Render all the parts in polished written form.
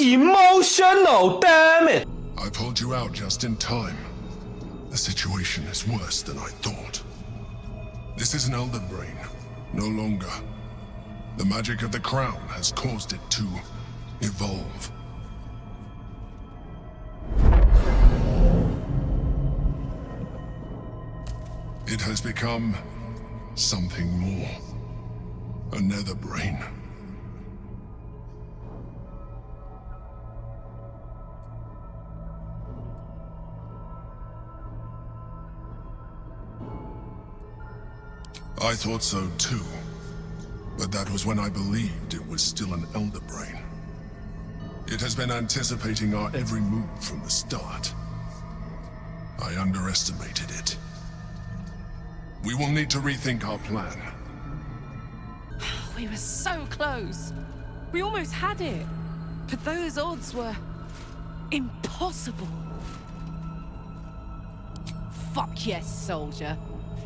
Emotional, damn it! I pulled you out just in time. The situation is worse than I thought. This is an elder brain, no longer. The magic of the crown has caused it to evolve. It has become something more. A nether brain. I thought so too, but that was when I believed it was still an elder brain. It has been anticipating our every move from the start. I underestimated it. We will need to rethink our plan. We were so close. We almost had it. But those odds were impossible. Fuck yes, soldier.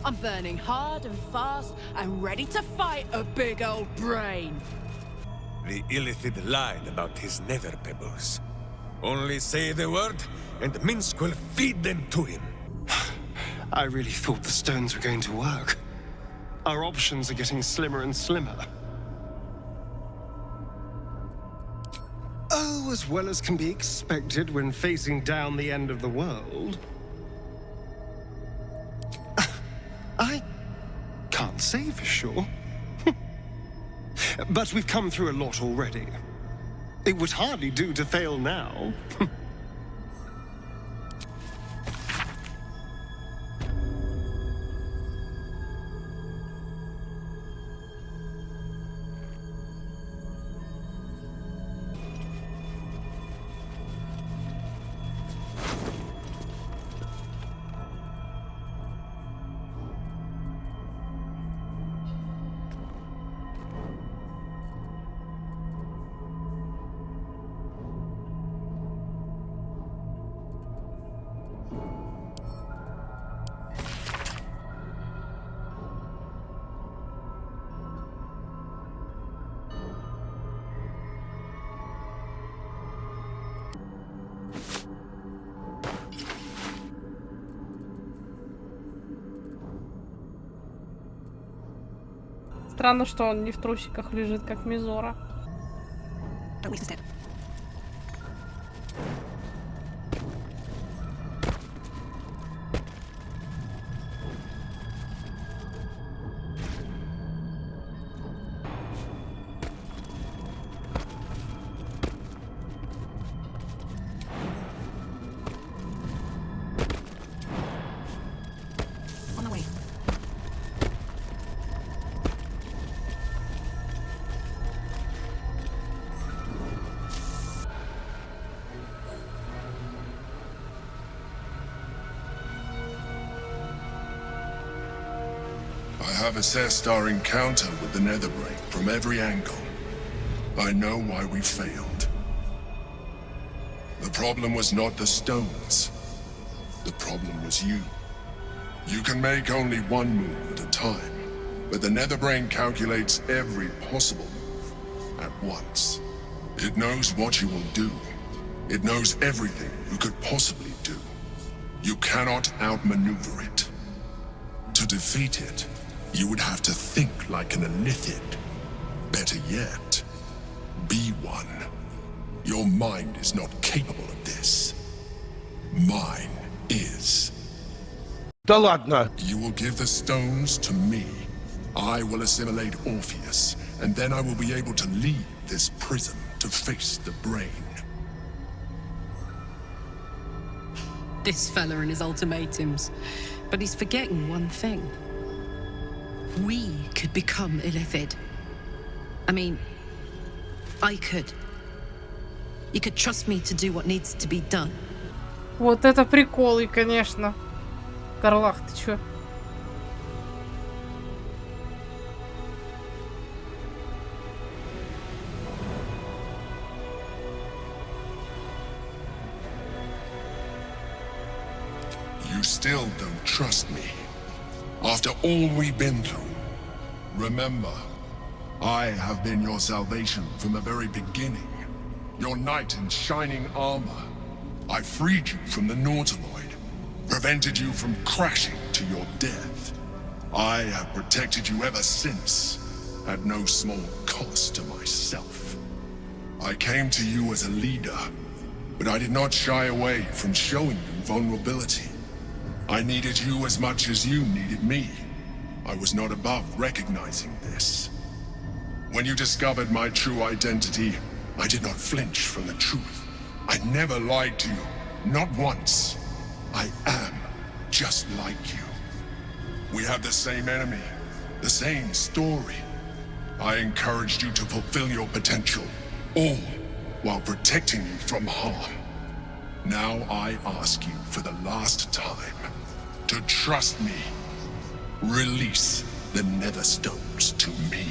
I'm burning hard and fast and ready to fight a big old brain. The illithid lied about his nether pebbles. Only say the word, and Minsk will feed them to him. I really thought the stones were going to work. Our options are getting slimmer and slimmer. Oh, as well as can be expected when facing down the end of the world. I can't say for sure. But we've come through a lot already. It would hardly do to fail now. Странно, что он не в трусиках лежит, как Мизора. I have assessed our encounter with the Netherbrain from every angle. I know why we failed. The problem was not the stones. The problem was you. You can make only one move at a time, but the Netherbrain calculates every possible move at once. It knows what you will do. It knows everything you could possibly do. You cannot outmaneuver it. To defeat it, you would have to think like an illithid. Better yet, be one. Your mind is not capable of this. Mine is. Да ладно! You will give the stones to me. I will assimilate Orpheus, and then I will be able to leave this prison to face the brain. This fella and his ultimatums. But he's forgetting one thing. We could become illithid. I mean, I could. You could trust me to do what needs to be done. Вот это приколы, конечно. Карлах, ты чё? You still don't trust me. After all we've been through. Remember, I have been your salvation from the very beginning. your knight in shining armor. I freed you from the Nautiloid, prevented you from crashing to your death. I have protected you ever since, at no small cost to myself. I came to you as a leader, but I did not shy away from showing you vulnerability. I needed you as much as you needed me. I was not above recognizing this. When you discovered my true identity, I did not flinch from the truth. I never lied to you, not once. I am just like you. We have the same enemy, the same story. I encouraged you to fulfill your potential, all while protecting you from harm. Now I ask you for the last time to trust me. Release the Netherstones to me.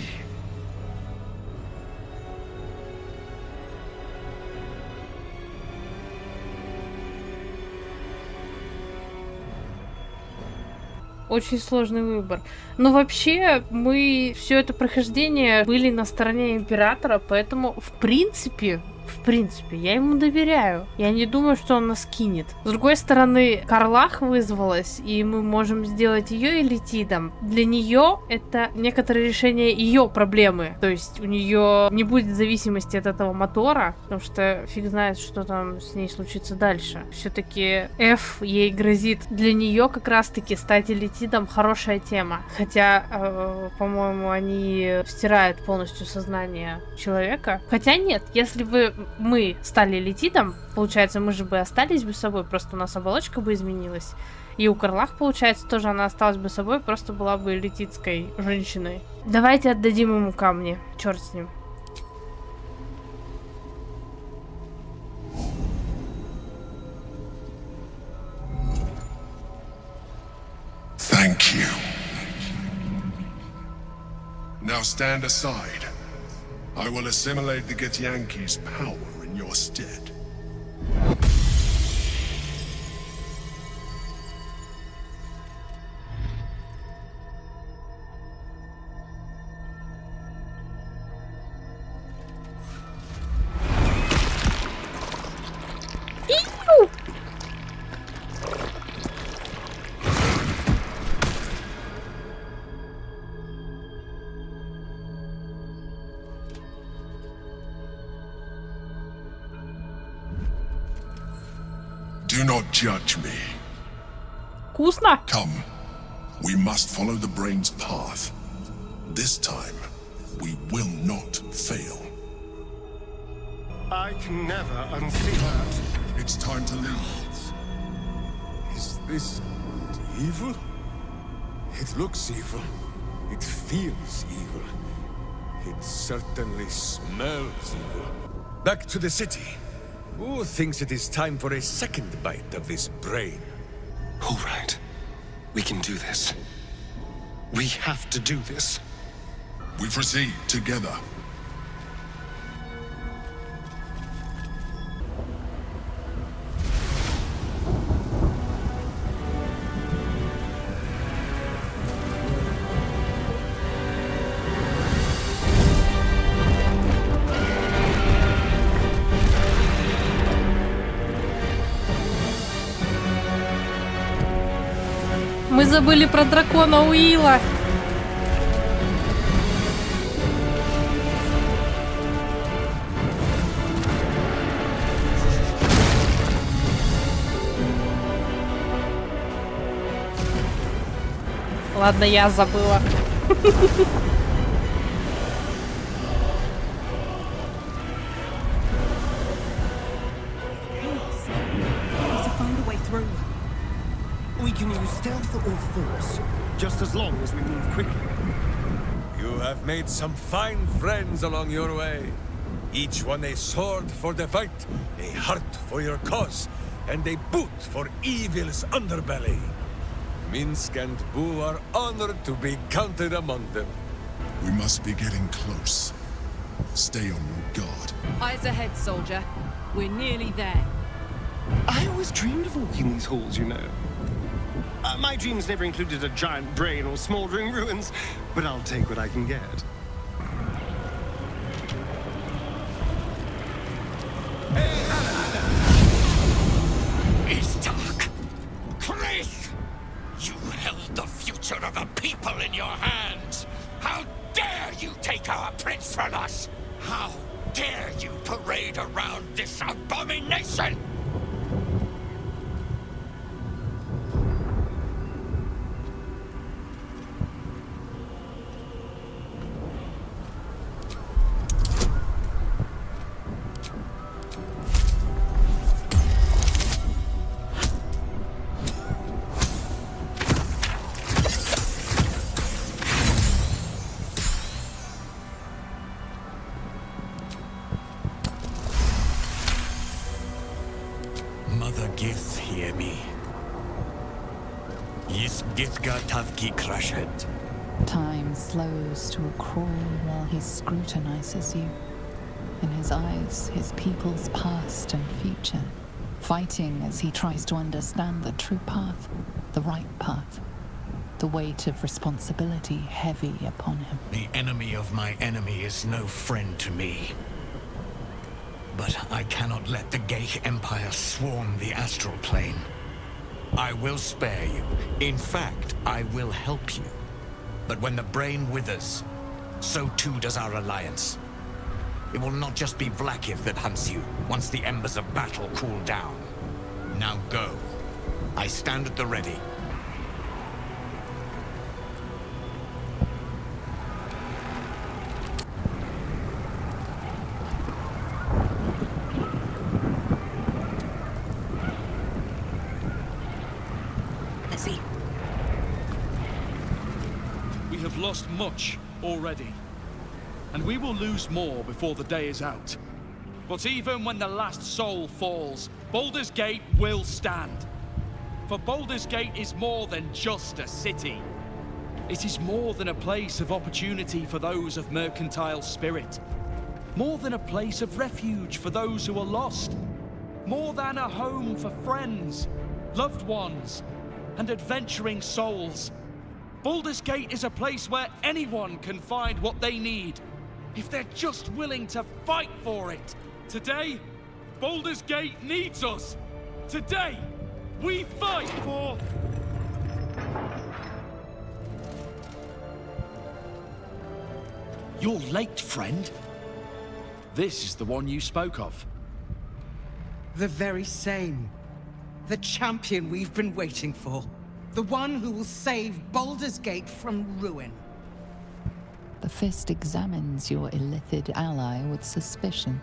Очень сложный выбор. Но вообще, мы все это прохождение были на стороне императора, поэтому, в принципе, я ему доверяю. Я не думаю, что он нас кинет. С другой стороны, Карлах вызвалась, и мы можем сделать ее элитидом. Для нее это некоторое решение ее проблемы. То есть у нее не будет зависимости от этого мотора, потому что фиг знает, что там с ней случится дальше. Все-таки F ей грозит. Для нее как раз-таки стать элитидом хорошая тема. Хотя, по-моему, они стирают полностью сознание человека. Хотя нет, если мы стали элитидом, получается, мы же бы остались бы собой, просто у нас оболочка бы изменилась. И у Карлах, получается, тоже она осталась бы собой, просто была бы элитидской женщиной. Давайте отдадим ему камни. Черт с ним. Thank you. Now stand aside. I will assimilate the Githyanki's power in your stead. Do not judge me. Вкусно? Come, we must follow the brain's path. This time, we will not fail. I can never unsee that. It's time to leave. Is this evil? It looks evil. It feels evil. It certainly smells evil. Back to the city. Who thinks it is time for a second bite of this brain? All right. We can do this. We have to do this. We proceed together. Мы забыли про дракона Уилла. Ладно, я забыла. We can use stealth or force, just as long as we move quickly. You have made some fine friends along your way. Each one a sword for the fight, a heart for your cause, and a boot for evil's underbelly. Minsk and Boo are honored to be counted among them. We must be getting close. Stay on your guard. Eyes ahead, soldier. We're nearly there. I always dreamed of walking these halls, you know. My dreams never included a giant brain or smoldering ruins, but I'll take what I can get. your hands! How dare you take our prince from us! How dare you parade around this abomination! Mother Gith, hear me. Yis Githga Tavki Krashet. Time slows to a crawl while he scrutinizes you. In his eyes, his people's past and future, fighting as he tries to understand the true path, the right path, the weight of responsibility heavy upon him. The enemy of my enemy is no friend to me. But I cannot let the Geich Empire swarm the astral plane. I will spare you. In fact, I will help you. But when the brain withers, so too does our alliance. It will not just be Vlaakith that hunts you once the embers of battle cool down. Now go. I stand at the ready. We have lost much already, and we will lose more before the day is out. But even when the last soul falls, Baldur's Gate will stand. For Baldur's Gate is more than just a city. It is more than a place of opportunity for those of mercantile spirit. More than a place of refuge for those who are lost. More than a home for friends, loved ones, and adventuring souls. Baldur's Gate is a place where anyone can find what they need, if they're just willing to fight for it. Today, Baldur's Gate needs us. Today, we fight for... You're late, friend. This is the one you spoke of. The very same. The champion we've been waiting for. The one who will save Baldur's Gate from ruin. The Fist examines your illithid ally with suspicion.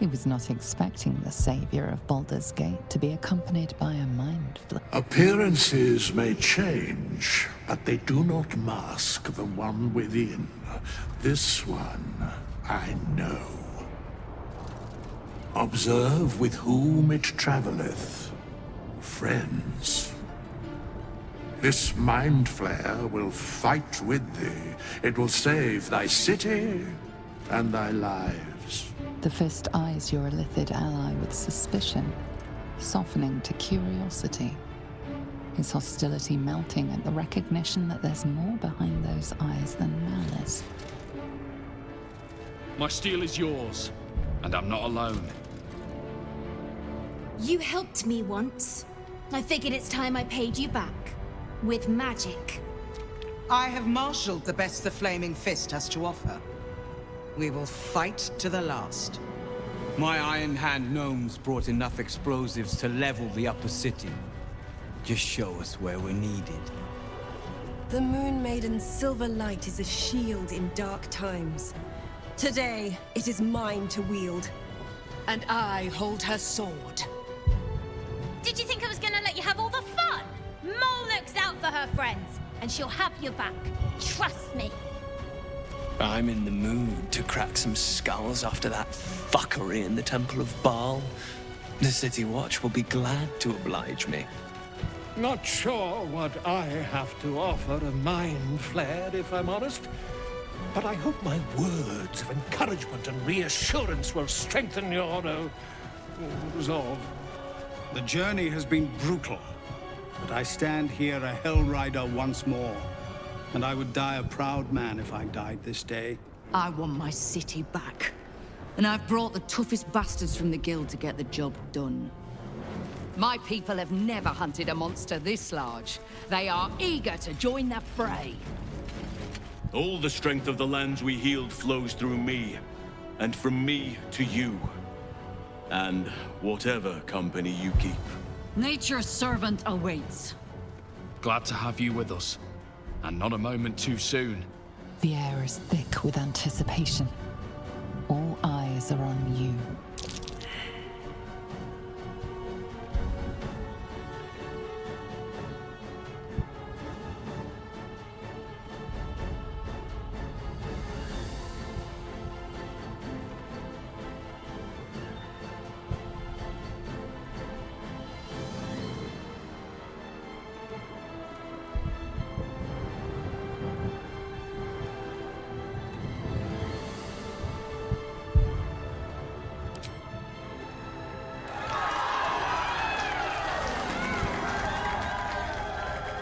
He was not expecting the savior of Baldur's Gate to be accompanied by a mind flip. Appearances may change, but they do not mask the one within. This one I know. Observe with whom it traveleth. Friends. This mind flare will fight with thee. It will save thy city and thy lives. The Fist eyes your illithid ally with suspicion, softening to curiosity. His hostility melting at the recognition that there's more behind those eyes than malice. My steel is yours, and I'm not alone. You helped me once. I figured it's time I paid you back. With magic. I have marshaled the best the Flaming Fist has to offer. We will fight to the last. My Iron Hand gnomes brought enough explosives to level the upper city. Just show us where we're needed. The Moon Maiden's silver light is a shield in dark times. Today, it is mine to wield. And I hold her sword. Did you think I was gonna let you have all the fun? Mole looks out for her friends, and she'll have your back. Trust me. I'm in the mood to crack some skulls after that fuckery in the Temple of Baal. The City Watch will be glad to oblige me. Not sure what I have to offer a mind flare, if I'm honest. But I hope my words of encouragement and reassurance will strengthen your resolve. The journey has been brutal, but I stand here a Hell Rider once more. And I would die a proud man if I died this day. I want my city back. And I've brought the toughest bastards from the guild to get the job done. My people have never hunted a monster this large. They are eager to join the fray. All the strength of the lands we healed flows through me, and from me to you. And whatever company you keep. Nature's servant awaits. Glad to have you with us, and not a moment too soon. The air is thick with anticipation. All eyes are on you.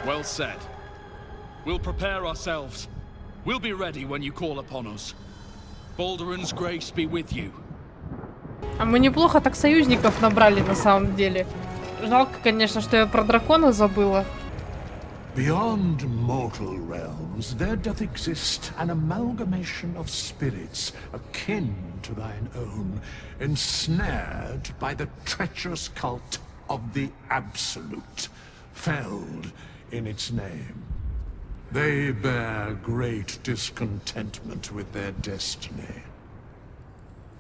Well said. We'll prepare ourselves. We'll be ready when you call upon us. Balduran's grace be with you. А мы неплохо так союзников набрали на самом деле. Жалко, конечно, что я про дракона забыла. Beyond mortal realms, there doth exist an amalgamation of spirits akin to thine own, ensnared by the treacherous cult of the Absolute, felled in its name. They bear great discontentment with their destiny.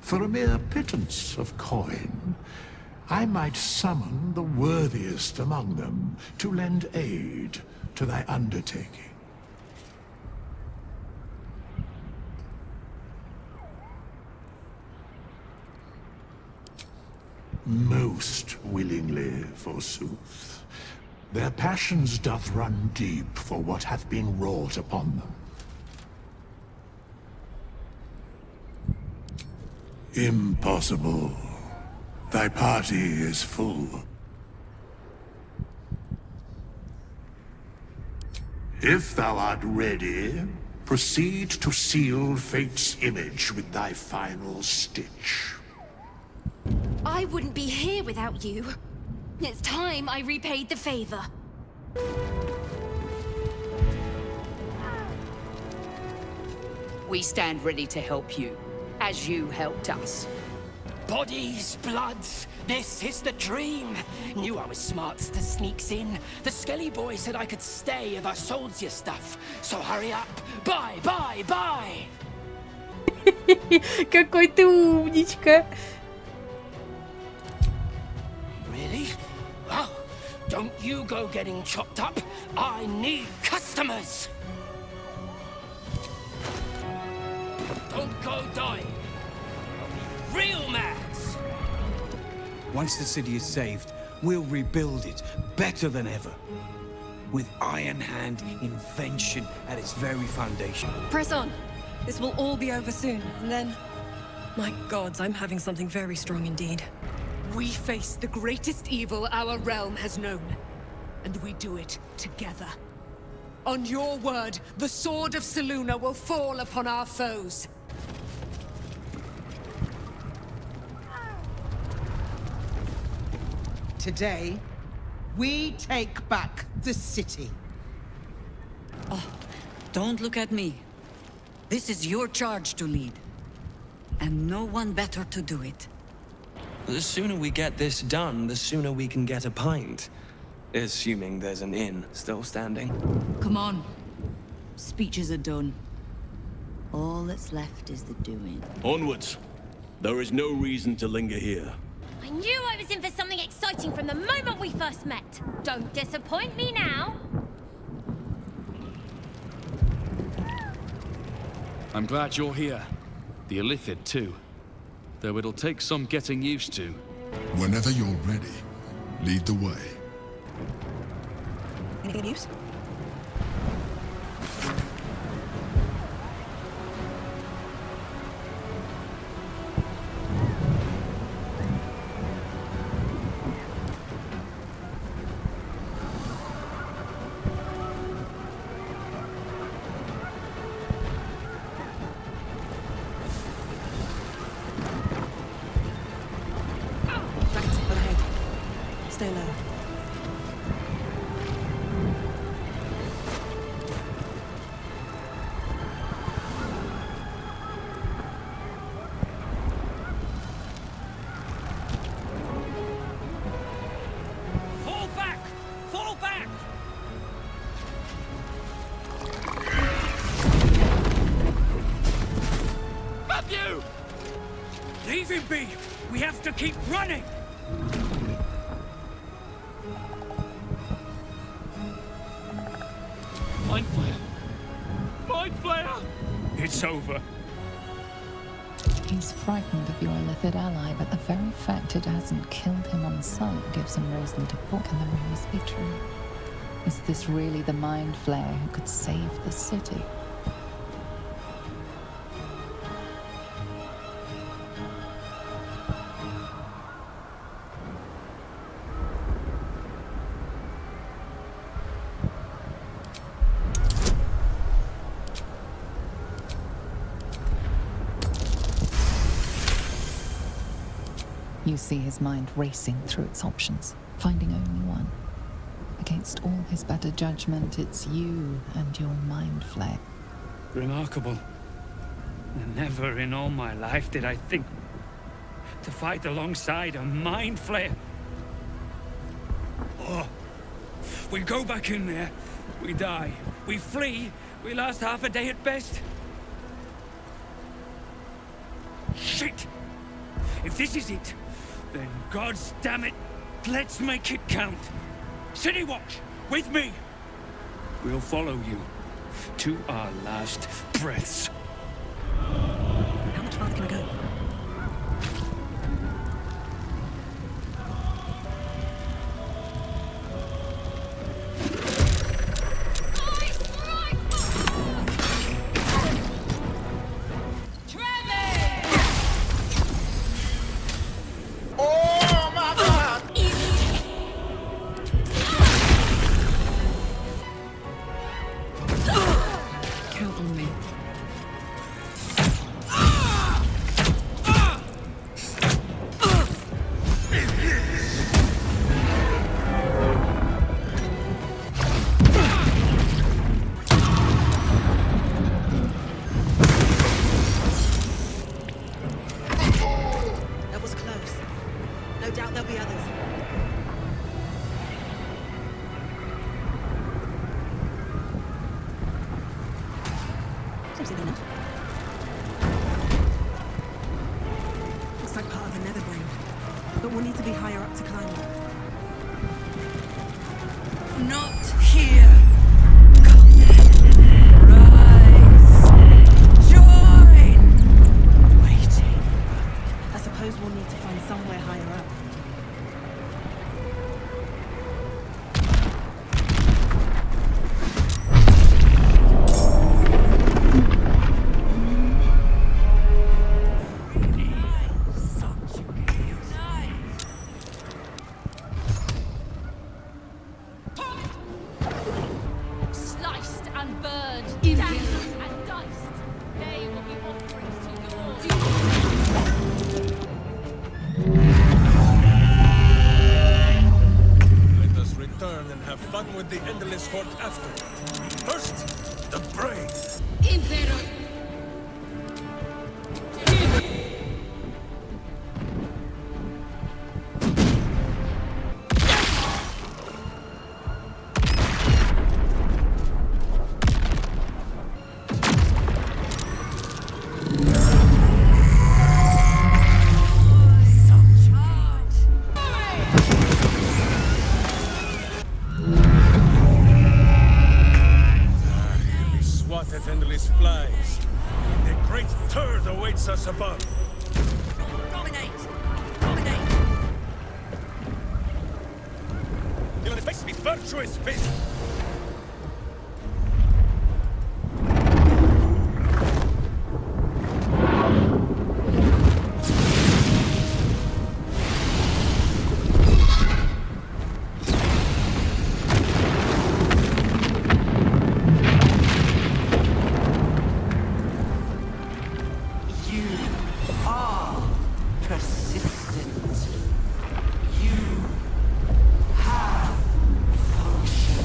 For a mere pittance of coin, I might summon the worthiest among them to lend aid to thy undertaking. Most willingly, forsooth. Their passions doth run deep for what hath been wrought upon them. Impossible. Thy party is full. If thou art ready, proceed to seal fate's image with thy final stitch. I wouldn't be here without you. It's time I repaid the favor. We stand ready to help you, as you helped us. Bodies, bloods, this is the dream. Knew I was smart to sneaks in. The skelly boy said I could stay if I sold you stuff. So hurry up. Bye, bye, bye. Какой ты умничка. Really? Well, don't you go getting chopped up. I need customers. Don't go dying. I'll be real mad. Once the city is saved, we'll rebuild it better than ever. With Iron Hand invention at its very foundation. Press on. This will all be over soon, and then... My gods, I'm having something very strong indeed. We face the greatest evil our realm has known, and we do it together. On your word, the sword of Selûne will fall upon our foes. Today, we take back the city. Oh, don't look at me. This is your charge to lead. And no one better to do it. The sooner we get this done, the sooner we can get a pint. Assuming there's an inn still standing. Come on. Speeches are done. All that's left is the doing. Onwards. There is no reason to linger here. I knew I was in for something exciting from the moment we first met. Don't disappoint me now. I'm glad you're here. The Illithid too. Though it'll take some getting used to. Whenever you're ready, lead the way. Anything news? Stay low. We have to keep running! Mind Flayer! Mind Flayer! It's over. He's frightened of your illithid ally, but the very fact it hasn't killed him on sight gives him reason to think. Can the rumors be true? Is this really the Mind Flayer who could save the city? You see his mind racing through its options, finding only one. Against all his better judgment, it's you and your Mind Flayer. Remarkable. Never in all my life did I think to fight alongside a Mind Flayer. Oh. We go back in there, we die. We flee, we last half a day at best. Shit! If this is it, then God's damn it, let's make it count. City Watch, with me. We'll follow you to our last breaths. How much farther can I go? Looks like part of the nether brain, but we'll need to be higher up to climb it. Not here. Rise. Join. Waiting. I suppose we'll need to find somewhere higher up. Above. Dominate! Dominate! You'll face me virtuous fist! You have function.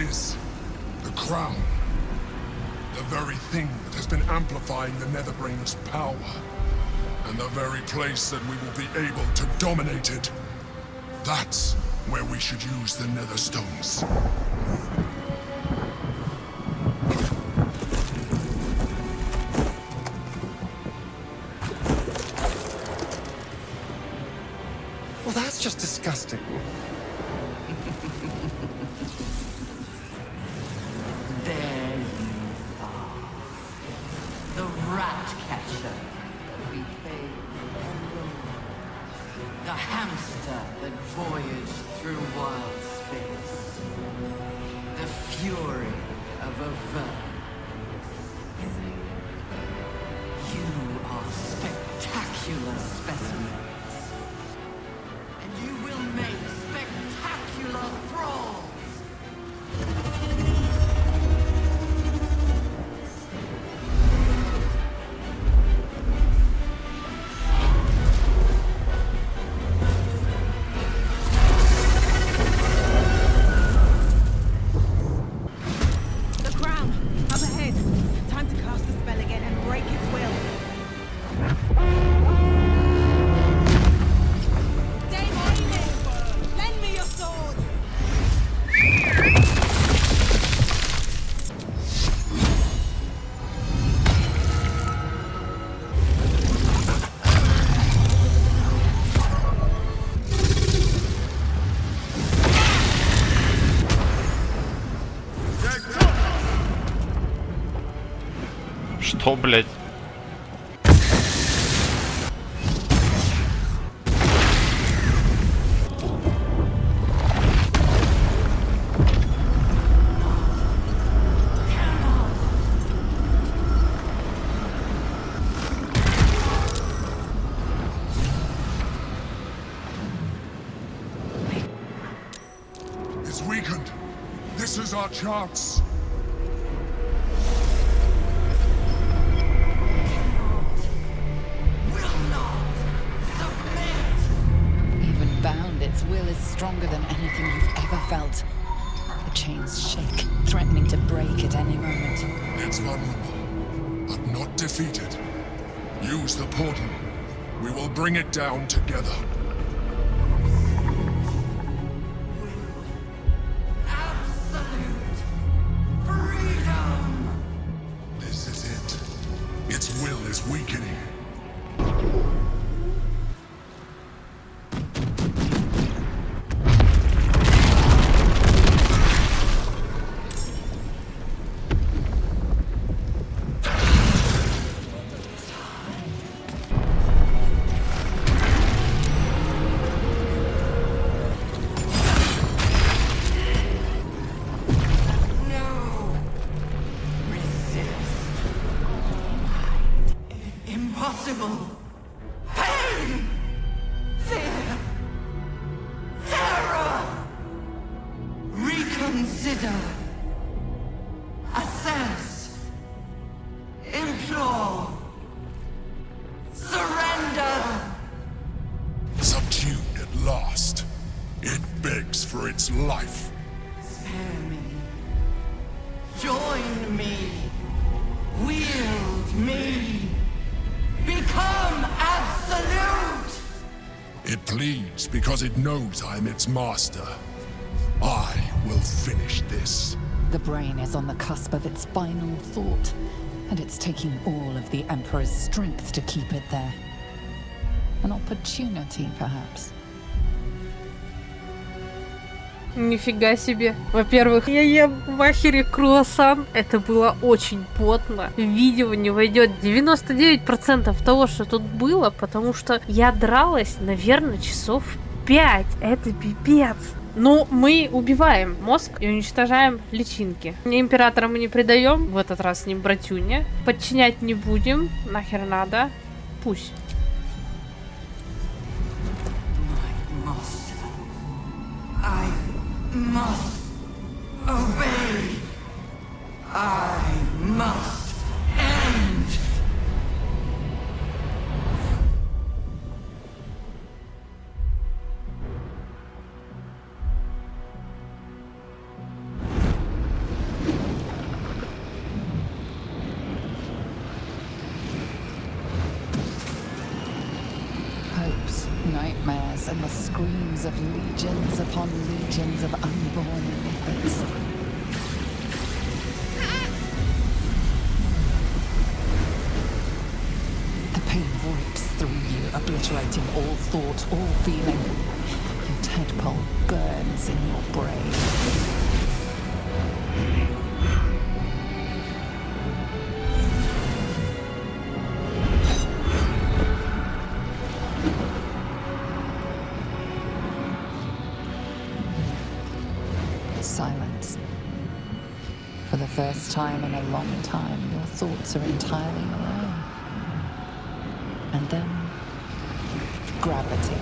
is the crown. The very thing that has been amplifying the Netherbrain's power. And the very place that we will be able to dominate it. That's where we should use the Nether Stones. Well, that's just disgusting. There you are. The rat catcher that became the hamster that voyaged through wild space. The fury of a verm. You are spectacular specimens. And you will make spectacular thralls. Что, блядь? It's weakened. This is our chance. Its will is stronger than anything you've ever felt. The chains shake, threatening to break at any moment. It's vulnerable, but not defeated. Use the portal. We will bring it down together. Absolute freedom! This is it. Its will is weakening. Impossible! Pain! Fear! Terror! Reconsider! Assess! Implore! Surrender! Subdued at last. It begs for its life. Spare me. Join me. Wield me. Become absolute! It pleads because it knows I'm its master. I will finish this. The brain is on the cusp of its final thought, and it's taking all of the Emperor's strength to keep it there. An opportunity, perhaps. Нифига себе. Во-первых, я ем в ахере круассан. Это было очень потно. В видео не войдет 99% того, что тут было, потому что я дралась, наверное, часов 5. Это пипец. Ну, мы убиваем мозг и уничтожаем личинки. Императора мы не предаем, в этот раз с ним братюня. Подчинять не будем, нахер надо. Пусть. I must obey. I must end. shrieks and the screams of legions upon legions of unborn infants. The pain rips through you, obliterating all thought, all feeling. Your tadpole burns in your brain. Silence. For the first time in a long time, your thoughts are entirely your own. And then, gravity.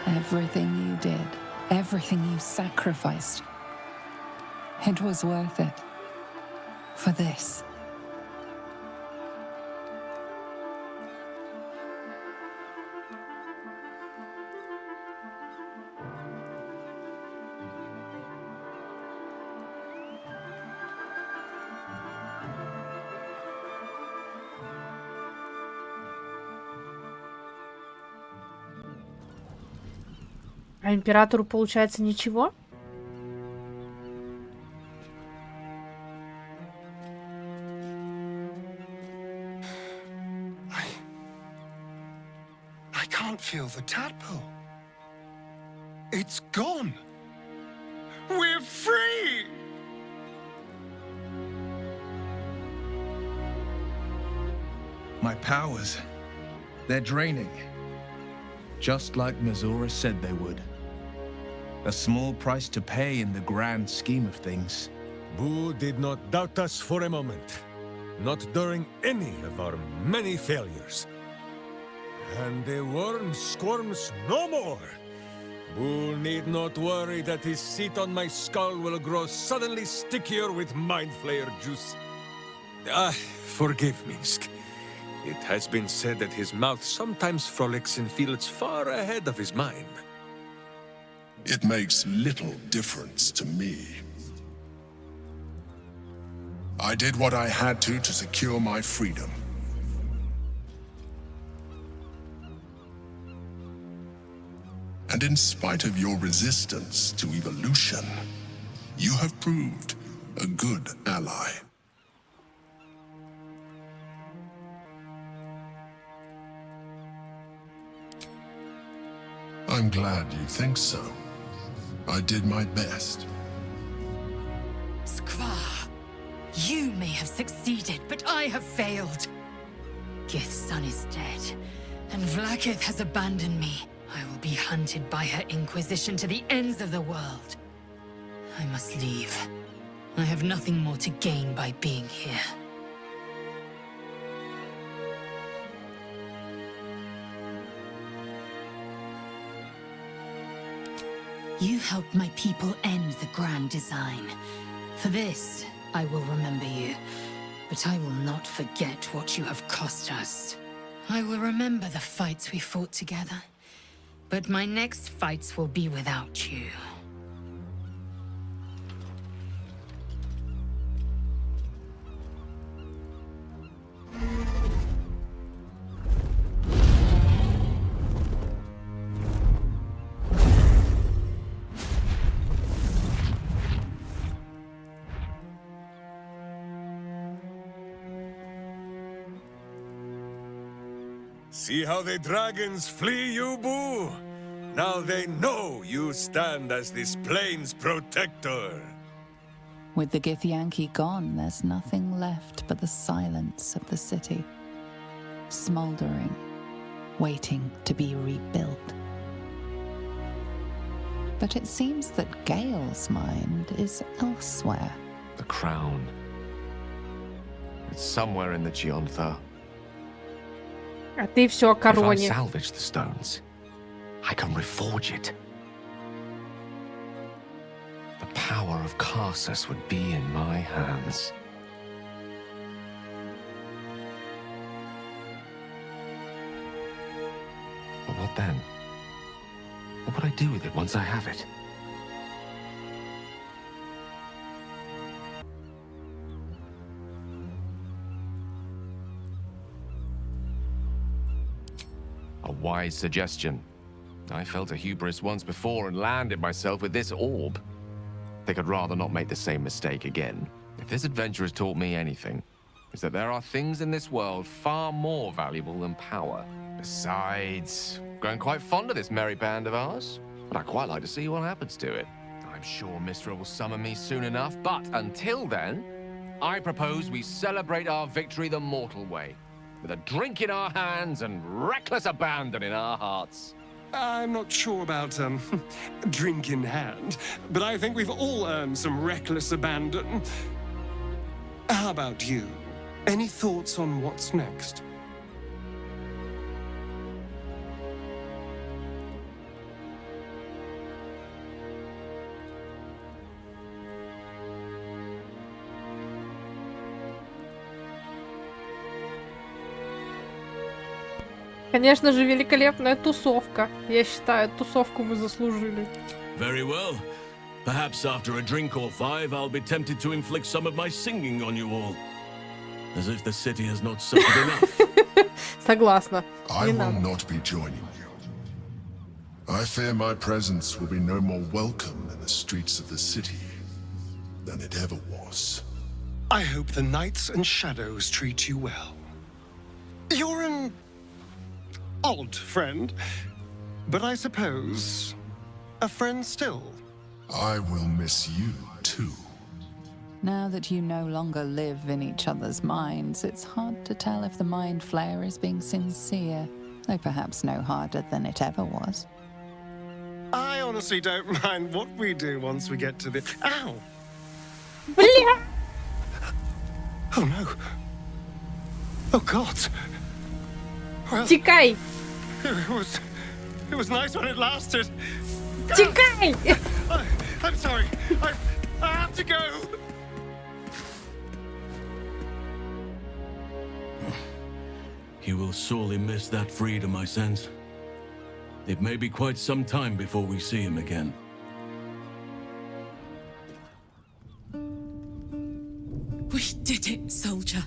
Everything you did, everything you sacrificed, it was worth it. For this. А императору, получается, ничего? I can't feel the tadpole. It's gone. We're free! My powers, they're draining. Just like Mizora said they would. A small price to pay in the grand scheme of things. Boo did not doubt us for a moment. Not during any of our many failures. And the worm squirms no more. Boo need not worry that his seat on my skull will grow suddenly stickier with Mind Flayer juice. Forgive me, Sk. It has been said that his mouth sometimes frolics in fields far ahead of his mind. It makes little difference to me. I did what I had to secure my freedom. And in spite of your resistance to evolution, you have proved a good ally. I'm glad you think so. I did my best. Skvar, you may have succeeded, but I have failed. Gith's son is dead, and Vlaakith has abandoned me. I will be hunted by her Inquisition to the ends of the world. I must leave. I have nothing more to gain by being here. You helped my people end the Grand Design. For this, I will remember you. But I will not forget what you have cost us. I will remember the fights we fought together. But my next fights will be without you. See how the dragons flee you, Boo? Now they know you stand as this plane's protector. With the Githyanki gone, there's nothing left but the silence of the city. Smoldering, waiting to be rebuilt. But it seems that Gale's mind is elsewhere. The crown. It's somewhere in the Giontha. А ты все о If I короне. salvage the stones, I can reforge it. The power of Karsus would be in my hands. But what then? What would I do with it once I have it? A wise suggestion. I felt a hubris once before and landed myself with this orb. I think I'd rather not make the same mistake again. If this adventure has taught me anything, it's that there are things in this world far more valuable than power. Besides, I'm growing quite fond of this merry band of ours, and I'd quite like to see what happens to it. I'm sure Mistra will summon me soon enough, but until then, I propose we celebrate our victory the mortal way, with a drink in our hands and reckless abandon in our hearts. I'm not sure about, drink in hand, but I think we've all earned some reckless abandon. How about you? Any thoughts on what's next? Конечно же, великолепная тусовка. Я считаю, тусовку мы заслужили. Very well. Perhaps after a drink or five, I'll be tempted to inflict some of my singing on you all. As if the city has not suffered enough. Согласна. I will not be joining you. I fear my presence will be no more welcome in the streets of the city than it ever was. I hope the Knights and Shadows treat you well. You're an odd friend, but I suppose a friend still. I will miss you too. Now that you no longer live in each other's minds, it's hard to tell if the mind flare is being sincere, though perhaps no harder than it ever was. I honestly don't mind what we do once we get to the... Ow! Бля! Oh no. Oh God. Well, Тикай! It was nice when it lasted. Тикай! I'm sorry. I have to go. He will sorely miss that freedom, I sense. It may be quite some time before we see him again. We did it, soldier.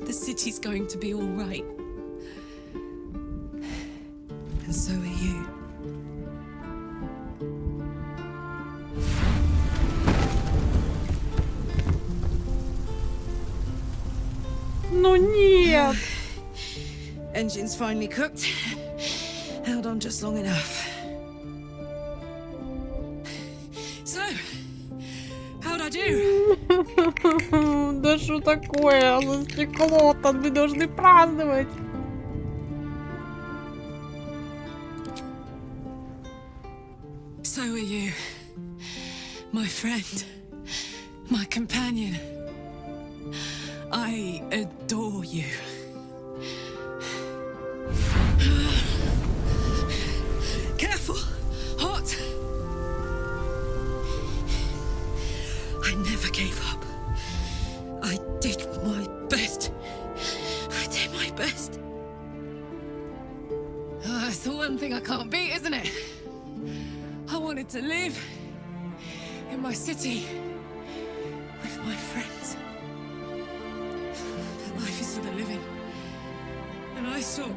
The city's going to be all right. And so are you. Ну нет! Engine's finally cooked. Held on just long enough. So, how'd I do? Да что такое? За стекло-то мы должны праздновать. So are you, my friend, my companion. I adore you. Careful! Hot! I never gave up. I did my best. I did my best. It's the one thing I can't beat, isn't it? I wanted to live in my city with my friends. But life is for the living. And I saw...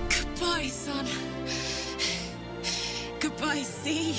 Goodbye, son. Goodbye, sea.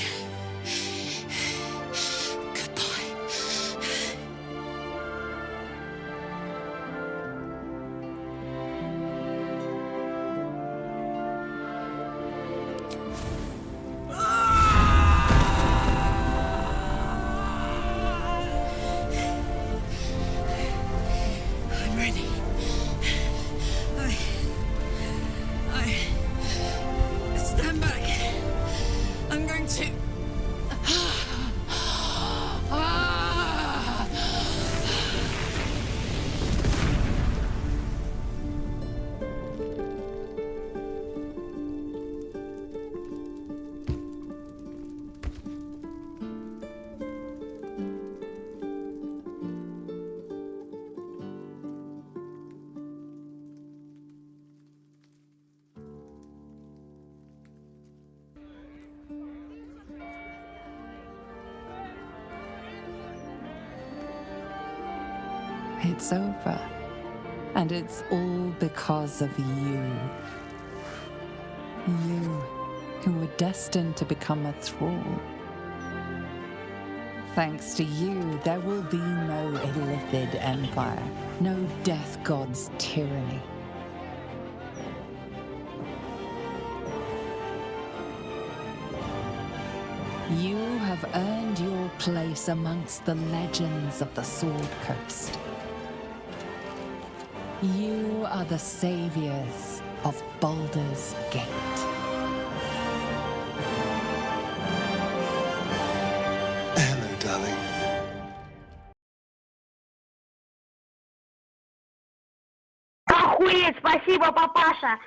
It's over. And it's all because of you. You, who were destined to become a thrall. Thanks to you, there will be no illithid empire, no death god's tyranny. You have earned your place amongst the legends of the Sword Coast. You are the saviors of Baldur's Gate. Hello, darling. Охуеть, спасибо, папаша!